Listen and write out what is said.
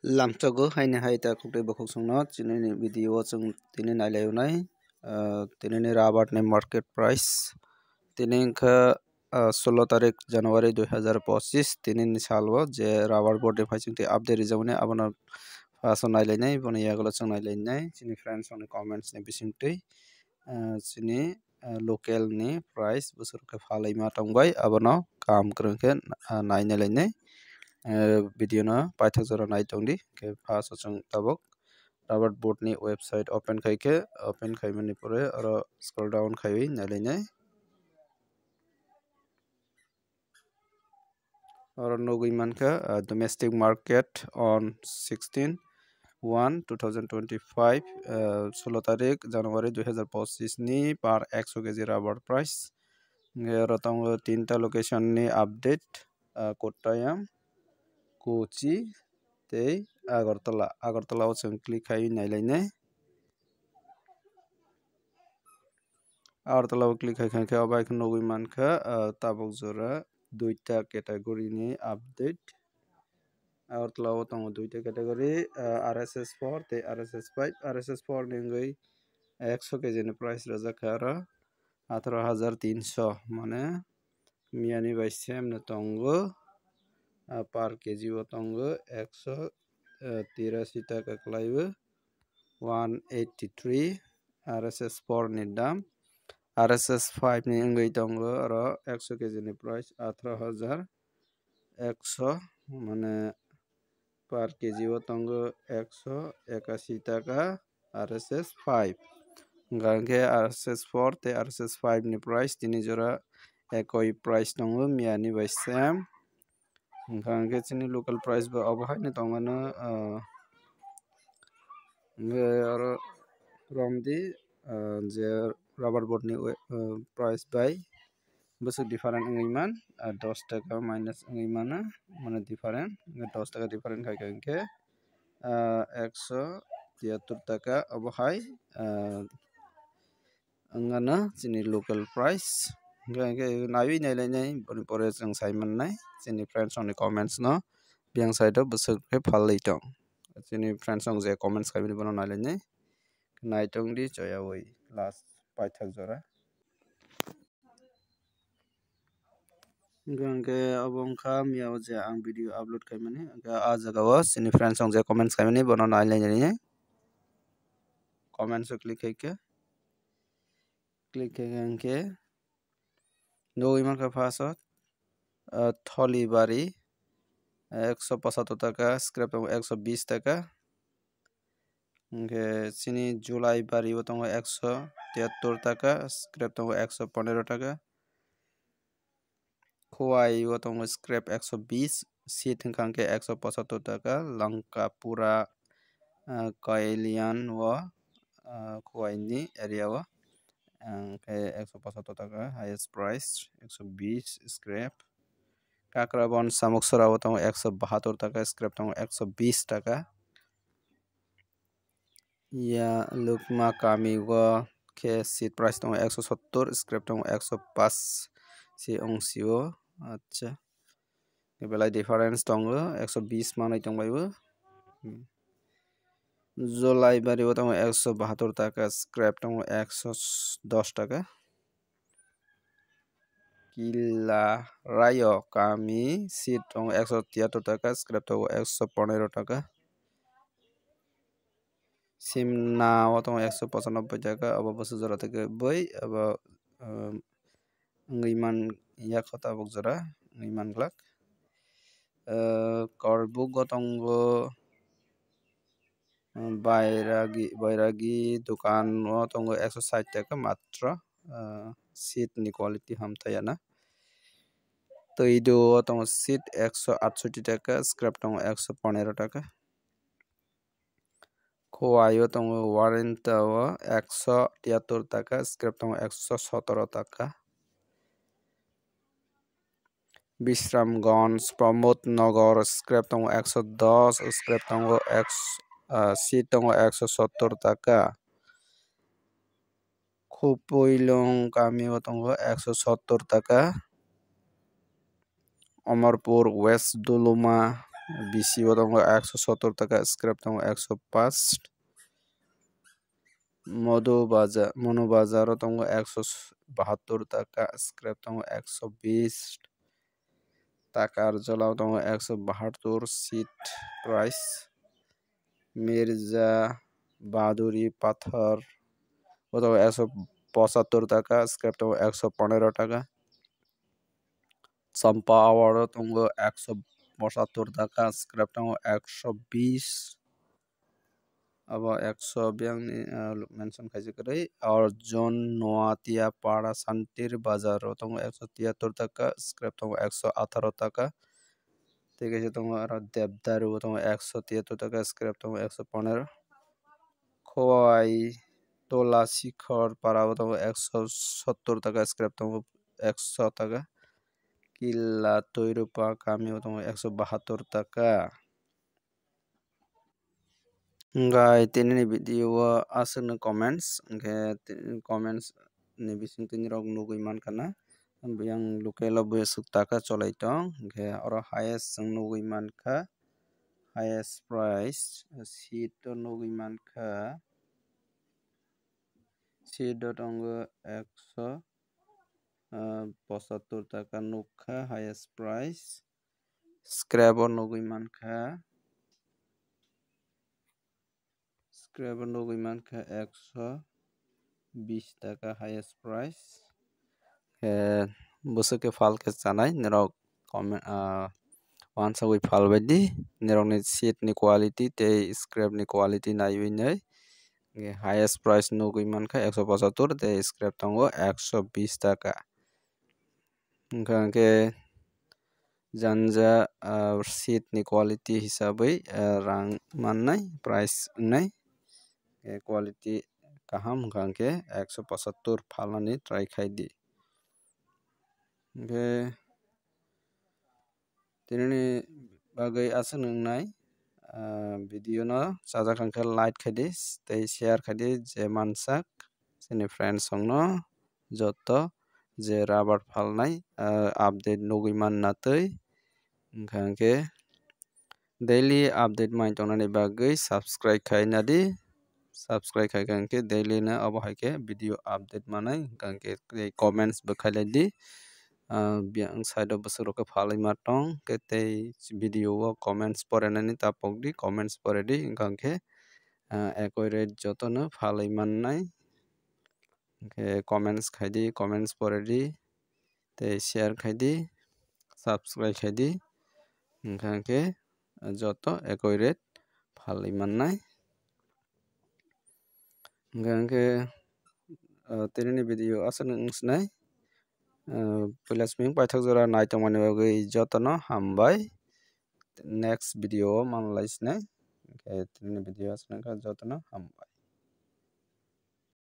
Lamchago haini haita kukte bakuk sungno chini video chung tini nailayunai tini rabat ne market price tini ka 16 तारिख जनवरी 2025 tini salwo je rabar board phaiching te update rijamne abona faso nailainai boni yagolo chung nailainai chini friends on comments ne bisingtui chini local ni price busur ka phalai ma tongbai abono kam krungke nainalainai video na paithak jora naitongdi ke first chung tabok Robert board ni website open khaimani pore aro scroll down khaiwi nalainai aro nogui manka domestic market on 16/1/2025 16 tarik January 2025 ni per 100 kg rubber price aro tango tinta location ni update Kottayam Kochi tei Agartala o chung click khai nailainai Agartala o click khai khe obai nogui manka tabok jora duita category ni update Agartala o tongo duita category RSS4 tei RSS5 RSS4 ni ngoi 100 kg ni price rajak aro 18300 mane miyani bai sem na tongo per kg o tongo 183 taka klaibo 183 RSS4 ni dam RSS5 ni ngoi tongo aro 100 kg ni price 18100 mane per kg o tongo 181 taka RSS5 gangke RSS4 te RSS5 ni price tini jora ekoi price tongo miyani bai sem gangke chini local price ba obohai ni tongmano aro romdi je rubber board ni price bai busuk different ngaiman 10 taka minus ngaimana mane different 10 taka different khai ke 173 taka obohai angana chini local price naiwi nailainai boni pore chung saimannai chini friends on comments no biang side busuk ke phalai tong chini friends on je comments khaibini bono nailainai naitong di choyawoi last paithak jora gangke abongkha miao je ang video upload khaimani a jaga o chini friends on je comments khaimani bono nailainai comments o click ke nogui manka first tholi bari 175 taka scrap 120 taka chini July bari o tongo 173 taka scrap tongo 115 taka Khowai o tongo scrap 120 seat hingkang ke 175 taka Langkapura Kailian o Khowai ni area o ke 175 taka highest price 120 scrap Kakrabon Samuksara o tongo 172 taka scrap tongo 120 taka ya Lukma Kami o ke seat price tongo 170 scrap tongo 105 si ongsi o acha belai difference tongo 120 manai tongbai July bari o tongo 172 taka scrap tongo 110 taka Kila Rayo Kami seat tongo 173 taka scrap tongo 115 taka Simna o tongo 195 taka abo bosu jora থেকে boi abo ngaiman yakhota bok jora ngaiman glak Korbuk o tongo Bairagi dukan o tongo 160 taka matra seat ni quality hamtayana Toido o tongo seat 168 taka scrap tongo 115 taka Khowai o tongo Warenta o 173 taka scrap tongo 117 taka Bisramganj Pramod Nagar scrap tongo 110 scrap tongo seat tongo 170 taka Khopoilong Kami o tongo 170 taka Amarpur West Duluma BC o tongo 170 taka scrap tongo 105 Mono Bazar o tongo 172 taka scrap tongo 120 taka Arjola o tongo 172 seat price Mirza Baduri Pathar o tongo 175 taka scrap tongo 115 taka Champa Award o tongo 175 taka scrap tongo 120 abo 100 biang ni mention khaisi krai Arjun Noatia Para Santir Bazar o tongo 173 taka scrap tongo 118 taka ঠিক আছে তোমার আর দেবদারু তোমার 173 টাকা scrap তোমার 115 খোয়াই তোলা শিখর পাড়াও তোমার 170 টাকা scrap তোমার 100 টাকা কিল্লা তৈরুপা কামিও তোমার 172 টাকা Ngai tinini video asana comments nge comments ni bising tini rok nugui mankana yang lukelo besuk taka cholai tong nge oro highest jeng nugui manka highest price seat to nugui manka seat tongo 175 taka nukha highest price scrap nugui manka Scrap nugui manka 120 taka highest price busuke falke chanai nerok comment once we fal baidi nerok ni seat ni quality te scrap ni quality naiwi nei highest price nugui manka 175 te scrap tongo 120 taka ke janja seat ni quality hisabai rang mannai price nai quality kaham gangke 175 phalani try khaidi ke tinini bagai asung nai video no saja kangke like khaidi tei share khaidi je mansak sini friends songno joto je rubber phalnai update nugui manna tei gangke daily update mai tongnani bagai subscribe khaina di subscribe khai gangke daily na abo haike video update manai gangke comments bo khailai di biang side of basuro phalai matong ke tei video o comments pore nani tapok di comments pore di gangke accurate joto no phalai mannai ke comments khai di comments pore di tei share khai di subscribe khai di gangke joto accurate phalai mannai gangke tinini video asana ungsnai Pilasming paithak jora naitongmani bagui jotono hambai next video manlaisnai tinini video asana jotono hambai